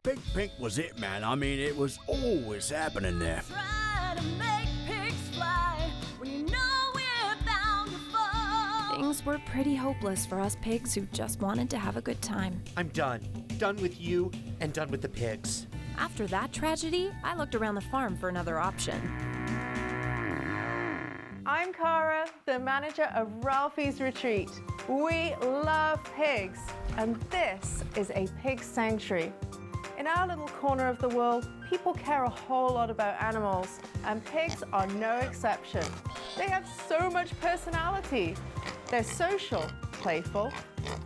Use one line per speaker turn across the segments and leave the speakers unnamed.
Big Pink was it, man. I mean, it was always happening there.
Try to make pigs fly when you know we're bound to fall.
Things were pretty hopeless for us pigs who just wanted to have a good time.
I'm done. Done with you and done with the pigs.
After that tragedy, I looked around the farm for another option.
I'm Cara, the manager of Ralphy's Retreat. We love pigs, and this is a pig sanctuary. In our little corner of the world, people care a whole lot about animals, and pigs are no exception. They have so much personality. They're social, playful,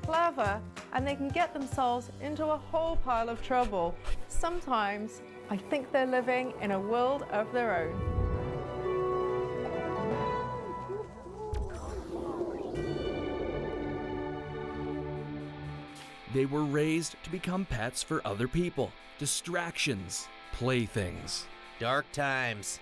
clever, and they can get themselves into a whole pile of trouble. Sometimes, I think they're living in a world of their own.
They were raised to become pets for other people, distractions, playthings.
Dark times.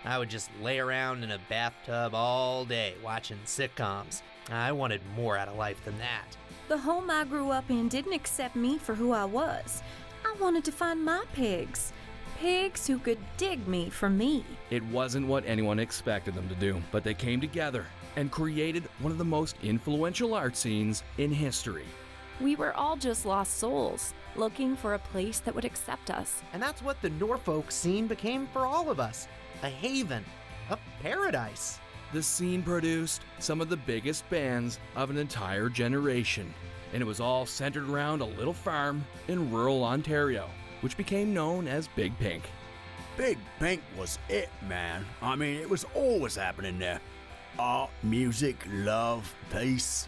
I would just lay around in a bathtub all day watching sitcoms. I wanted more out of life than that.
The home I grew up in didn't accept me for who I was. I wanted to find my pigs. Pigs who could dig me for me.
It wasn't what anyone expected them to do, but they came together and created one of the most influential art scenes in history.
We were all just lost souls, looking for a place that would accept us.
And that's what the Norfolk scene became for all of us. A haven, a paradise.
The scene produced some of the biggest bands of an entire generation, and it was all centered around a little farm in rural Ontario, which became known as Big Pink.
Big Pink was it, man. I mean, it was always happening there. Art, music, love, peace.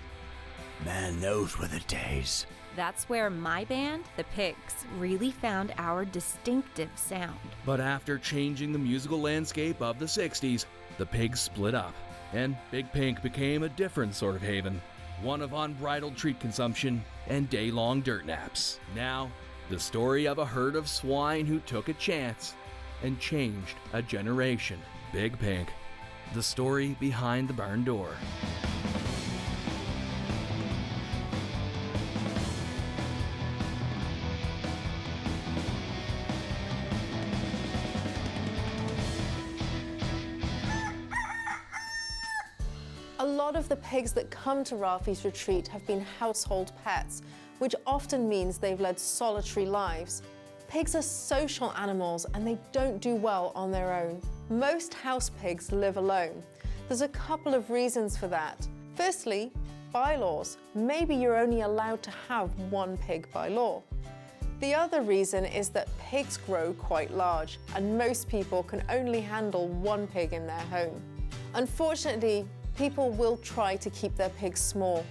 Man, those were the days.
That's where my band, the Pigs, really found our distinctive sound.
But after changing the musical landscape of the 60s, the Pigs split up, and Big Pink became a different sort of haven, one of unbridled treat consumption and day-long dirt naps. Now, the story of a herd of swine who took a chance and changed a generation. Big Pink, the story behind the barn door.
A lot of the pigs that come to Ralphy's Retreat have been household pets, which often means they've led solitary lives. Pigs are social animals and they don't do well on their own. Most house pigs live alone. There's a couple of reasons for that. Firstly, bylaws. Maybe you're only allowed to have one pig by law. The other reason is that pigs grow quite large and most people can only handle one pig in their home. Unfortunately, people will try to keep their pigs small.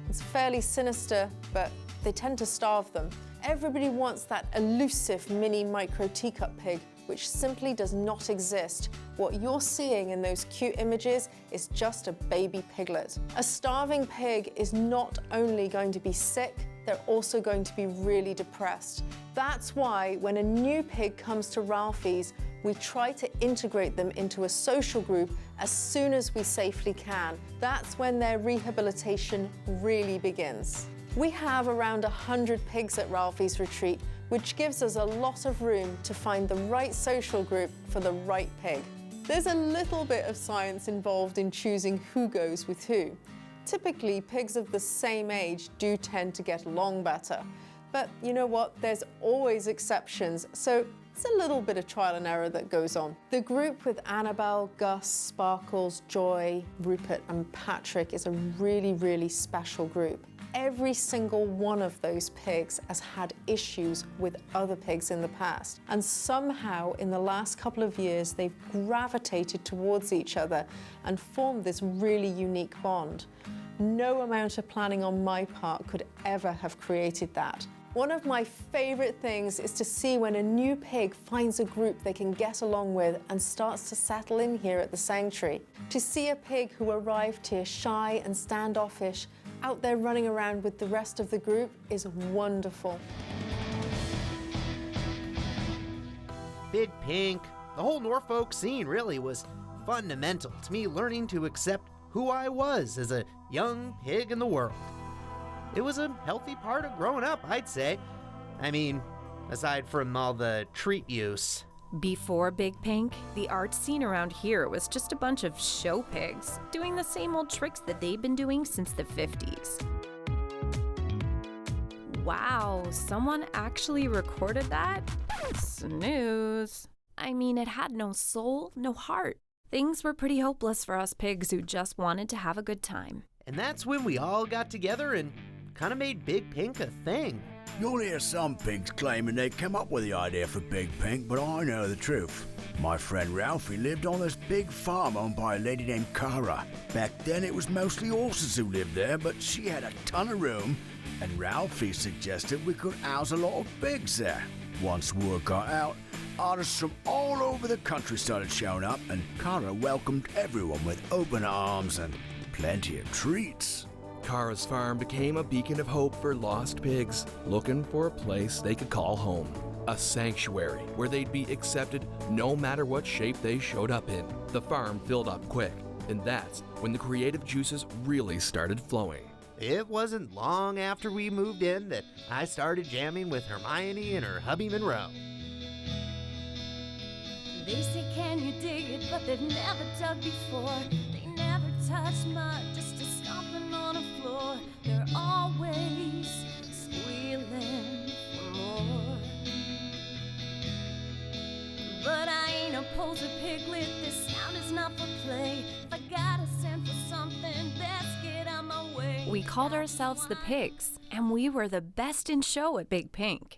It's fairly sinister, but they tend to starve them. Everybody wants that elusive mini micro teacup pig, which simply does not exist. What you're seeing in those cute images is just a baby piglet. A starving pig is not only going to be sick, they're also going to be really depressed. That's why when a new pig comes to Ralphy's, we try to integrate them into a social group as soon as we safely can. That's when their rehabilitation really begins. We have around 100 pigs at Ralphy's Retreat, which gives us a lot of room to find the right social group for the right pig. There's a little bit of science involved in choosing who goes with who. Typically, pigs of the same age do tend to get along better. But you know what? There's always exceptions, so it's a little bit of trial and error that goes on. The group with Annabelle, Gus, Sparkles, Joy, Rupert and Patrick is a really, really special group. Every single one of those pigs has had issues with other pigs in the past. And somehow, in the last couple of years, they've gravitated towards each other and formed this really unique bond. No amount of planning on my part could ever have created that. One of my favorite things is to see when a new pig finds a group they can get along with and starts to settle in here at the sanctuary. To see a pig who arrived here shy and standoffish out there running around with the rest of the group is wonderful.
Big Pink, the whole Norfolk scene really was fundamental to me learning to accept who I was as a young pig in the world. It was a healthy part of growing up, I'd say. I mean, aside from all the treat use.
Before Big Pink, the art scene around here was just a bunch of show pigs doing the same old tricks that they've been doing since the 50s. Wow, someone actually recorded that? Snooze. I mean, it had no soul, no heart. Things were pretty hopeless for us pigs who just wanted to have a good time.
And that's when we all got together and kind of made Big Pink a thing.
You'll hear some pigs claiming they came up with the idea for Big Pink, but I know the truth. My friend Ralphy lived on this big farm owned by a lady named Cara. Back then it was mostly horses who lived there, but she had a ton of room, and Ralphie suggested we could house a lot of pigs there. Once word got out, artists from all over the country started showing up, and Cara welcomed everyone with open arms and plenty of treats.
Cara's farm became a beacon of hope for lost pigs, looking for a place they could call home. A sanctuary where they'd be accepted no matter what shape they showed up in. The farm filled up quick, and that's when the creative juices really started flowing.
It wasn't long after we moved in that I started jamming with Hermione and her hubby Monroe.
They say, can you dig it? But they've never dug before. They never touch mud, just a stomping on a floor. They're always squealing for more. But I ain't a poser piglet, this sound is not for play. If I gotta send for something, best get out my way.
We called ourselves the Pigs, and we were the best in show at Big Pink.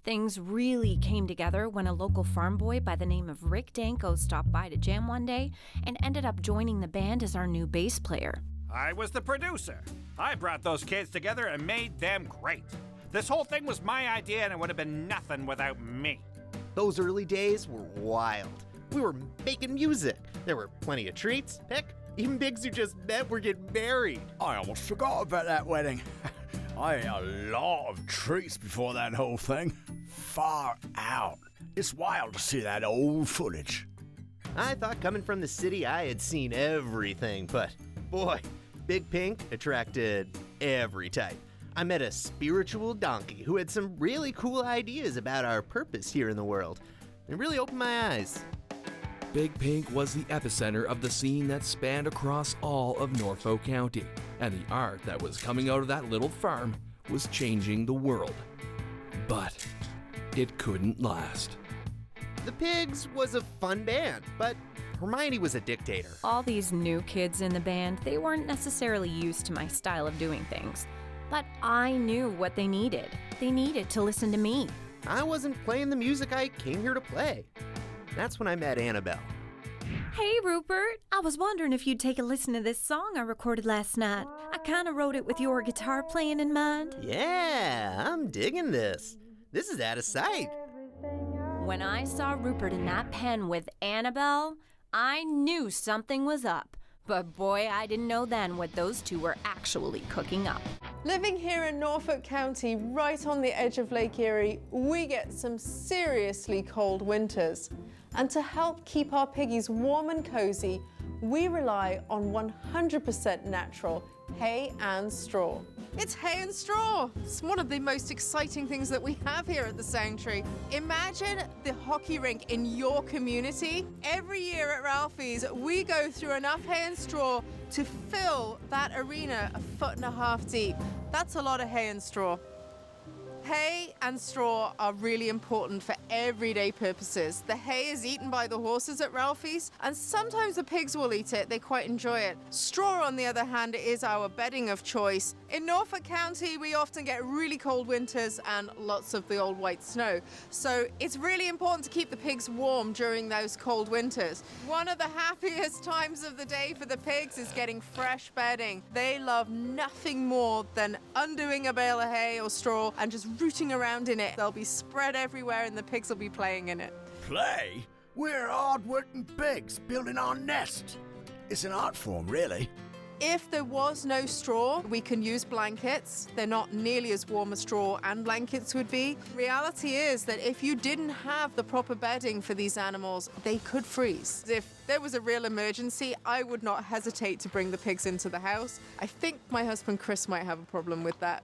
Things really came together when a local farm boy by the name of Rick Danko stopped by to jam one day and ended up joining the band as our new bass player.
I was the producer. I brought those kids together and made them great. This whole thing was my idea and it would have been nothing without me.
Those early days were wild. We were making music. There were plenty of treats. Heck, even pigs who just met were getting married.
I almost forgot about that wedding. I ate a lot of treats before that whole thing. Far out. It's wild to see that old footage.
I thought coming from the city I had seen everything, but boy, Big Pink attracted every type. I met a spiritual donkey who had some really cool ideas about our purpose here in the world. It really opened my eyes.
Big Pink was the epicenter of the scene that spanned across all of Norfolk County, and the art that was coming out of that little farm was changing the world. But it couldn't last.
The Pigs was a fun band, but Hermione was a dictator.
All these new kids in the band, they weren't necessarily used to my style of doing things. But I knew what they needed. They needed to listen to me.
I wasn't playing the music I came here to play. That's when I met Annabelle.
Hey, Rupert. I was wondering if you'd take a listen to this song I recorded last night. I kind of wrote it with your guitar playing in mind.
Yeah, I'm digging this. This is out of sight.
When I saw Rupert in that pen with Annabelle, I knew something was up. But boy, I didn't know then what those two were actually cooking up.
Living here in Norfolk County, right on the edge of Lake Erie, we get some seriously cold winters. And to help keep our piggies warm and cozy, we rely on 100% natural hay and straw.
It's hay and straw. It's one of the most exciting things that we have here at the Sanctuary. Imagine the hockey rink in your community. Every year at Ralphie's, we go through enough hay and straw to fill that arena 1.5 feet deep. That's a lot of hay and straw. Hay and straw are really important for everyday purposes. The hay is eaten by the horses at Ralphie's, and sometimes the pigs will eat it. They quite enjoy it. Straw, on the other hand, is our bedding of choice. In Norfolk County, we often get really cold winters and lots of the old white snow. So it's really important to keep the pigs warm during those cold winters. One of the happiest times of the day for the pigs is getting fresh bedding. They love nothing more than undoing a bale of hay or straw and just rooting around in it. They'll be spread everywhere and the pigs will be playing in it.
Play? We're hard-working pigs building our nest. It's an art form, really.
If there was no straw, we can use blankets. They're not nearly as warm as straw and blankets would be. Reality is that if you didn't have the proper bedding for these animals, they could freeze. If there was a real emergency, I would not hesitate to bring the pigs into the house. I think my husband Chris might have a problem with that.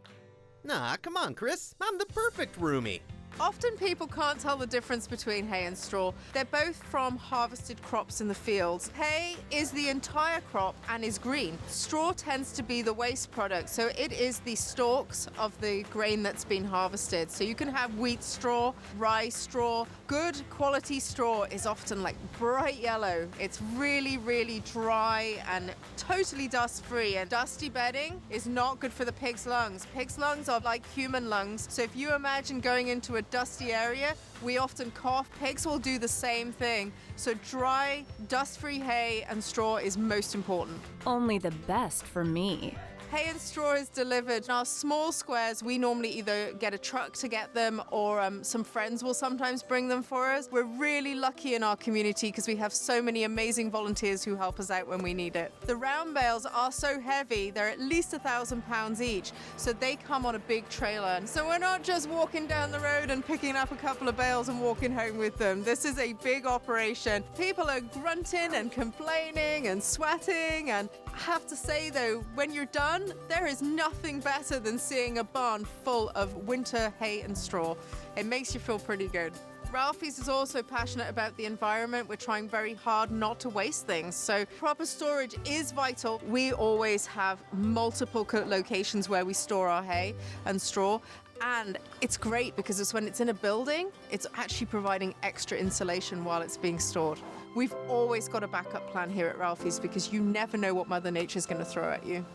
Nah, come on, Chris. I'm the perfect roomie.
Often people can't tell the difference between hay and straw. They're both from harvested crops in the fields. Hay is the entire crop and is green. Straw tends to be the waste product, so it is the stalks of the grain that's been harvested. So you can have wheat straw, rye straw. Good quality straw is often like bright yellow. It's really, really dry and totally dust-free. And dusty bedding is not good for the pig's lungs. Pig's lungs are like human lungs. So if you imagine going into a dusty area, we often cough. Pigs will do the same thing. So dry, dust-free hay and straw is most important.
Only the best for me.
Hay and straw is delivered in our small squares. We normally either get a truck to get them or some friends will sometimes bring them for us. We're really lucky in our community because we have so many amazing volunteers who help us out when we need it. The round bales are so heavy, they're at least 1,000 pounds each, so they come on a big trailer. So we're not just walking down the road and picking up a couple of bales and walking home with them. This is a big operation. People are grunting and complaining and sweating, and I have to say though, when you're done, there is nothing better than seeing a barn full of winter hay and straw. It makes you feel pretty good. Ralphie's is also passionate about the environment. We're trying very hard not to waste things, so proper storage is vital. We always have multiple locations where we store our hay and straw, and it's great because it's when it's in a building, it's actually providing extra insulation while it's being stored. We've always got a backup plan here at Ralphie's because you never know what Mother Nature's going to throw at you.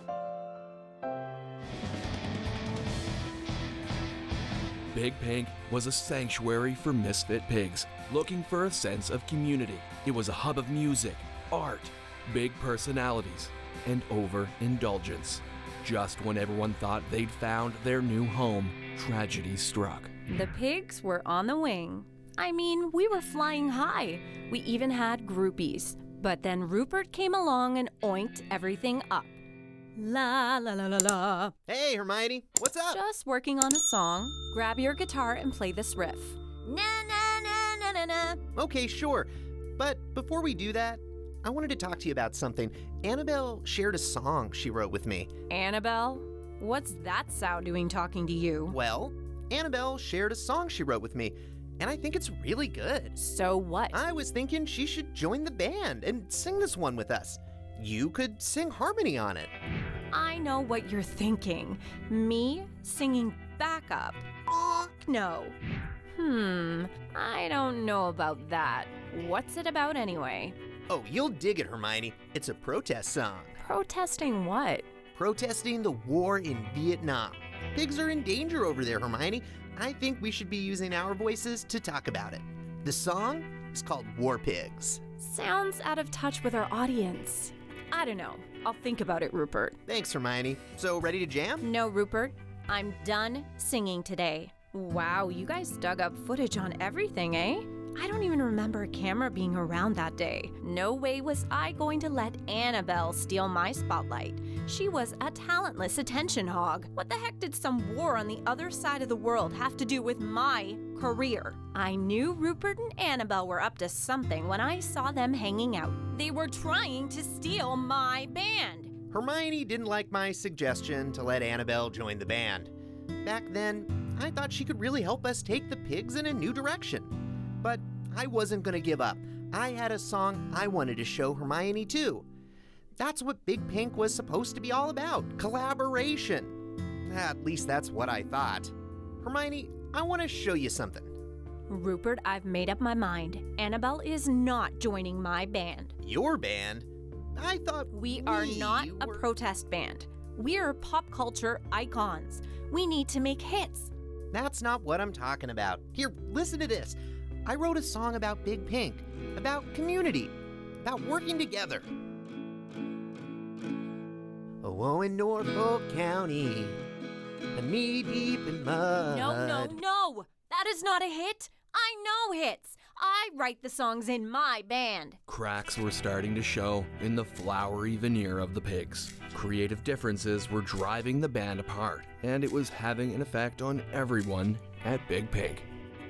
Big Pink was a sanctuary for misfit pigs looking for a sense of community. It was a hub of music, art, big personalities, and overindulgence. Just when everyone thought they'd found their new home, tragedy struck.
The pigs were on the wing. I mean, we were flying high. We even had groupies. But then Rupert came along and oinked everything up. La la la la la.
Hey, Hermione, what's up?
Just working on a song. Grab your guitar and play this riff. Na na na na na na.
Okay, sure. But before we do that, I wanted to talk to you about something. Annabelle shared a song she wrote with me.
Annabelle? What's that sow doing talking to you?
Well, Annabelle shared a song she wrote with me, and I think it's really good.
So what?
I was thinking she should join the band and sing this one with us. You could sing harmony on it.
I know what you're thinking. Me singing backup? No. I don't know about that. What's it about anyway?
Oh, you'll dig it, Hermione. It's a protest song.
Protesting what?
Protesting the war in Vietnam. Pigs are in danger over there, Hermione. I think we should be using our voices to talk about it. The song is called War Pigs.
Sounds out of touch with our audience. I don't know. I'll think about it, Rupert.
Thanks, Hermione. So, ready to jam?
No, Rupert. I'm done singing today. Wow, you guys dug up footage on everything, eh? I don't even remember a camera being around that day. No way was I going to let Annabelle steal my spotlight. She was a talentless attention hog. What the heck did some war on the other side of the world have to do with my career? I knew Rupert and Annabelle were up to something when I saw them hanging out. They were trying to steal my band.
Hermione didn't like my suggestion to let Annabelle join the band. Back then, I thought she could really help us take the pigs in a new direction. But I wasn't going to give up. I had a song I wanted to show Hermione too. That's what Big Pink was supposed to be all about, collaboration. At least that's what I thought. Hermione, I want to show you something.
Rupert, I've made up my mind. Annabelle is not joining my band.
Your band? I thought
we are not a protest band. We are pop culture icons. We need to make hits.
That's not what I'm talking about. Here, listen to this. I wrote a song about Big Pink, about community, about working together. Oh, in Norfolk County, and knee deep in mud.
No. That is not a hit. I know hits. I write the songs in my band.
Cracks were starting to show in the flowery veneer of the pigs. Creative differences were driving the band apart, and it was having an effect on everyone at Big Pink.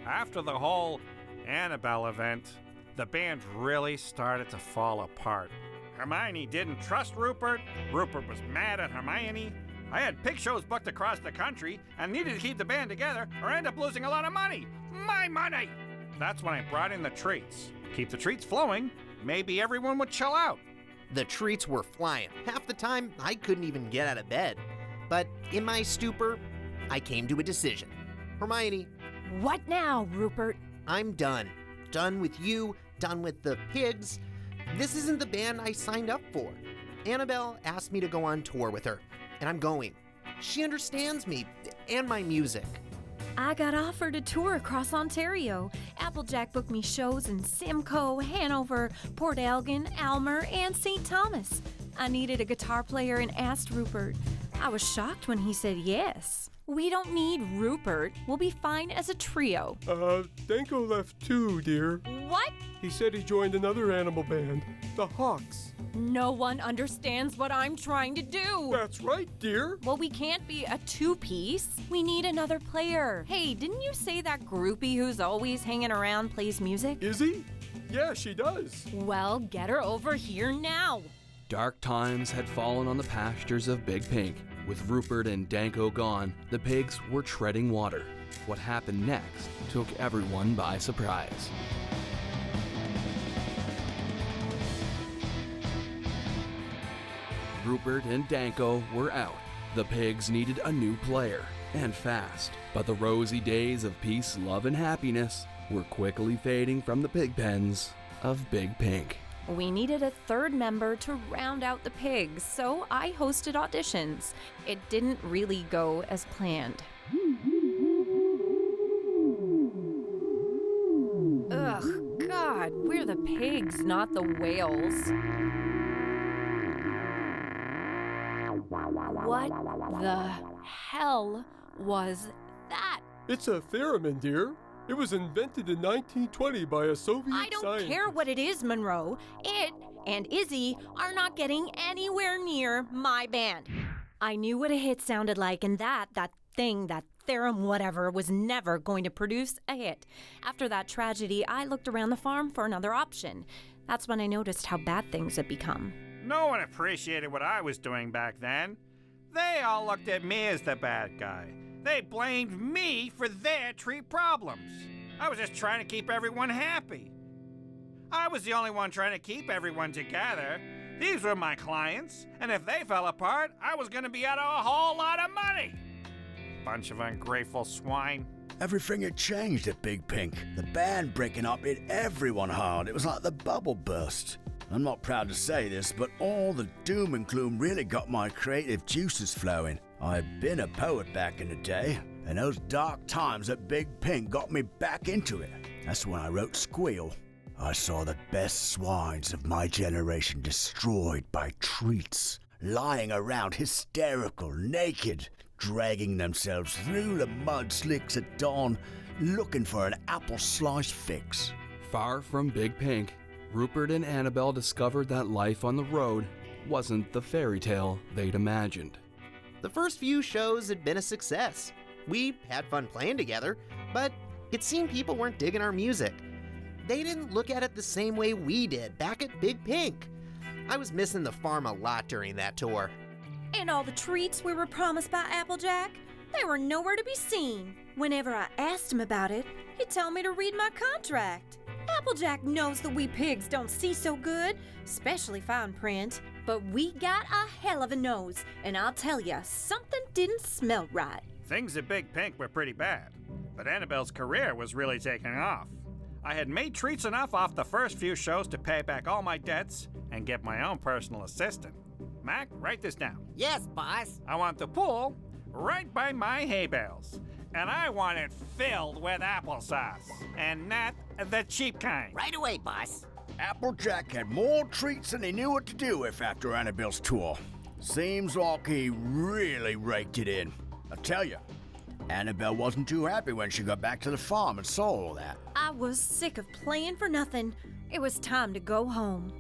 After the whole Annabelle event, the band really started to fall apart. Hermione didn't trust Rupert. Rupert was mad at Hermione. I had pig shows booked across the country and needed to keep the band together or end up losing a lot of money. My money! That's when I brought in the treats. Keep the treats flowing, maybe everyone would chill out.
The treats were flying. Half the time, I couldn't even get out of bed. But in my stupor, I came to a decision. Hermione,
What now, Rupert?
I'm done. Done with you, done with the pigs. This isn't the band I signed up for. Annabelle asked me to go on tour with her, and I'm going. She understands me and my music.
I got offered a tour across Ontario. Applejack booked me shows in Simcoe, Hanover, Port Elgin, Almer, and St. Thomas. I needed a guitar player and asked Rupert. I was shocked when he said yes. We don't need Rupert. We'll be fine as a trio.
Danko left too, dear.
What?
He said he joined another animal band, the Hawks.
No one understands what I'm trying to do.
That's right, dear.
Well, we can't be a two-piece. We need another player. Hey, didn't you say that groupie who's always hanging around plays music?
Is he? Yeah, she does.
Well, get her over here now.
Dark times had fallen on the pastures of Big Pink. With Rupert and Danko gone, the pigs were treading water. What happened next took everyone by surprise. Rupert and Danko were out. The pigs needed a new player, and fast. But the rosy days of peace, love, and happiness were quickly fading from the pig pens of Big Pink.
We needed a third member to round out the pigs, so I hosted auditions. It didn't really go as planned. Ugh, God, we're the pigs, not the whales. What the hell was that?
It's a theremin, dear. It was invented in 1920 by a Soviet
I don't
scientist.
care what it is, Monroe. It and Izzy are not getting anywhere near my band. I knew what a hit sounded like, and that theorem whatever was never going to produce a hit. After that tragedy, I looked around the farm for another option. That's when I noticed how bad things had become.
No one appreciated what I was doing back then. They all looked at me as the bad guy. They blamed me for their tree problems. I was just trying to keep everyone happy. I was the only one trying to keep everyone together. These were my clients, and if they fell apart, I was going to be out of a whole lot of money. Bunch of ungrateful swine.
Everything had changed at Big Pink. The band breaking up hit everyone hard. It was like the bubble burst. I'm not proud to say this, but all the doom and gloom really got my creative juices flowing. I'd been a poet back in the day, and those dark times at Big Pink got me back into it. That's when I wrote Squeal. I saw the best swines of my generation destroyed by treats, lying around hysterical, naked, dragging themselves through the mud slicks at dawn, looking for an apple slice fix.
Far from Big Pink, Rupert and Annabelle discovered that life on the road wasn't the fairy tale they'd imagined.
The first few shows had been a success. We had fun playing together, but it seemed people weren't digging our music. They didn't look at it the same way we did back at Big Pink. I was missing the farm a lot during that tour.
And all the treats we were promised by Applejack, they were nowhere to be seen. Whenever I asked him about it, he'd tell me to read my contract. Applejack knows that we pigs don't see so good, especially fine print. But we got a hell of a nose, and I'll tell ya, something didn't smell right.
Things at Big Pink were pretty bad, but Annabelle's career was really taking off. I had made treats enough off the first few shows to pay back all my debts and get my own personal assistant. Mac, write this down.
Yes, boss.
I want the pool right by my hay bales, and I want it filled with applesauce, and not the cheap kind.
Right away, boss.
Applejack had more treats than he knew what to do with after Annabelle's tour. Seems like he really raked it in. I tell you, Annabelle wasn't too happy when she got back to the farm and saw all that.
I was sick of playing for nothing. It was time to go home.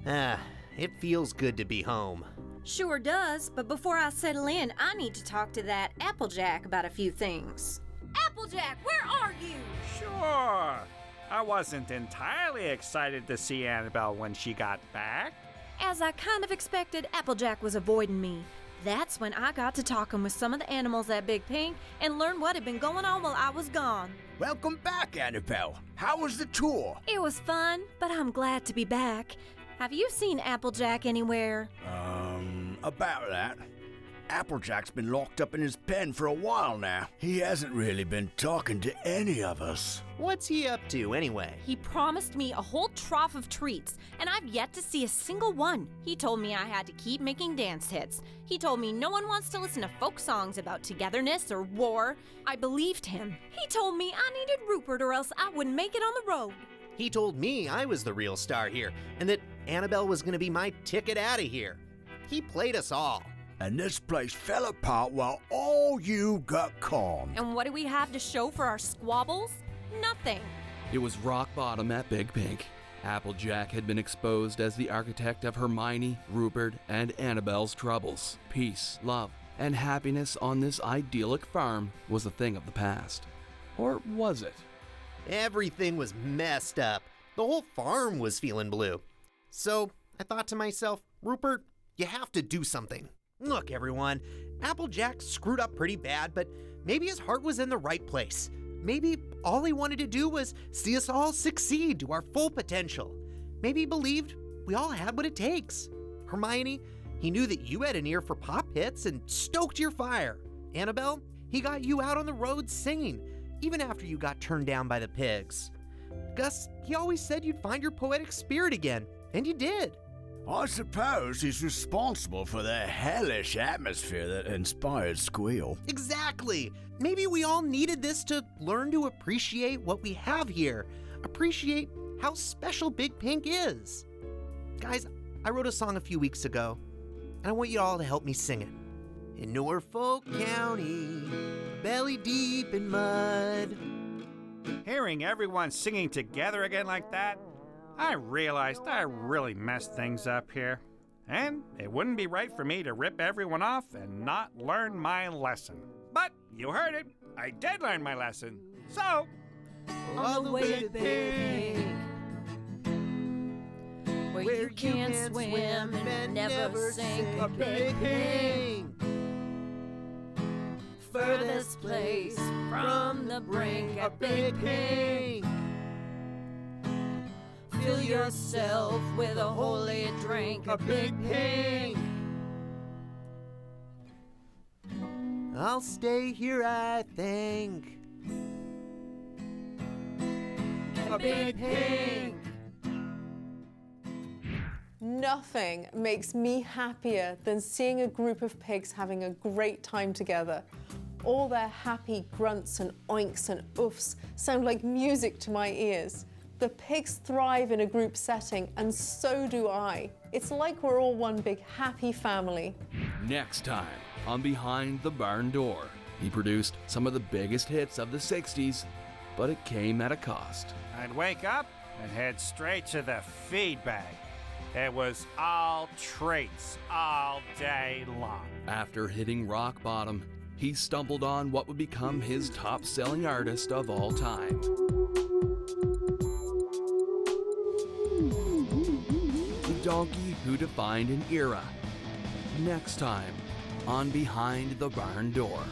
It feels good to be home.
Sure does, but before I settle in, I need to talk to that Applejack about a few things. Applejack, where are you?
Sure. I wasn't entirely excited to see Annabelle when she got back.
As I kind of expected, Applejack was avoiding me. That's when I got to talking with some of the animals at Big Pink and learned what had been going on while I was gone.
Welcome back, Annabelle. How was the tour?
It was fun, but I'm glad to be back. Have you seen Applejack anywhere?
About that. Applejack's been locked up in his pen for a while now. He hasn't really been talking to any of us.
What's he up to anyway?
He promised me a whole trough of treats, and I've yet to see a single one. He told me I had to keep making dance hits. He told me no one wants to listen to folk songs about togetherness or war. I believed him. He told me I needed Rupert or else I wouldn't make it on the road.
He told me I was the real star here, and that Annabelle was gonna be my ticket out of here. He played us all.
And this place fell apart while all you got calm.
And what do we have to show for our squabbles? Nothing.
It was rock bottom at Big Pink. Applejack had been exposed as the architect of Hermione, Rupert, and Annabelle's troubles. Peace, love, and happiness on this idyllic farm was a thing of the past. Or was it?
Everything was messed up. The whole farm was feeling blue. So I thought to myself, Rupert, you have to do something. Look, everyone, Applejack screwed up pretty bad, but maybe his heart was in the right place. Maybe all he wanted to do was see us all succeed to our full potential. Maybe he believed we all had what it takes. Hermione, he knew that you had an ear for pop hits and stoked your fire. Annabelle, he got you out on the road singing, even after you got turned down by the pigs. Gus, he always said you'd find your poetic spirit again, and you did.
I suppose he's responsible for the hellish atmosphere that inspired Squeal.
Exactly. Maybe we all needed this to learn to appreciate what we have here. Appreciate how special Big Pink is. Guys, I wrote a song a few weeks ago, and I want you all to help me sing it. In Norfolk County, belly deep in mud.
Hearing everyone singing together again like that, I realized I really messed things up here. And it wouldn't be right for me to rip everyone off and not learn my lesson. But you heard it. I did learn my lesson. So,
On the way to Big Pink, where you can't swim and never sink. Big Pink, furthest place from the brink at Big Pink. Fill yourself with a holy drink at Big Pink.
I'll stay here, I think.
At Big Pink.
Nothing makes me happier than seeing a group of pigs having a great time together. All their happy grunts and oinks and oofs sound like music to my ears. The pigs thrive in a group setting, and so do I. It's like we're all one big happy family.
Next time on Behind the Barn Door, he produced some of the biggest hits of the 60s, but it came at a cost.
I'd wake up and head straight to the feed bag. It was all treats all day long.
After hitting rock bottom, he stumbled on what would become his top-selling artist of all time. The donkey who defined an era. Next time on Behind the Barn Door.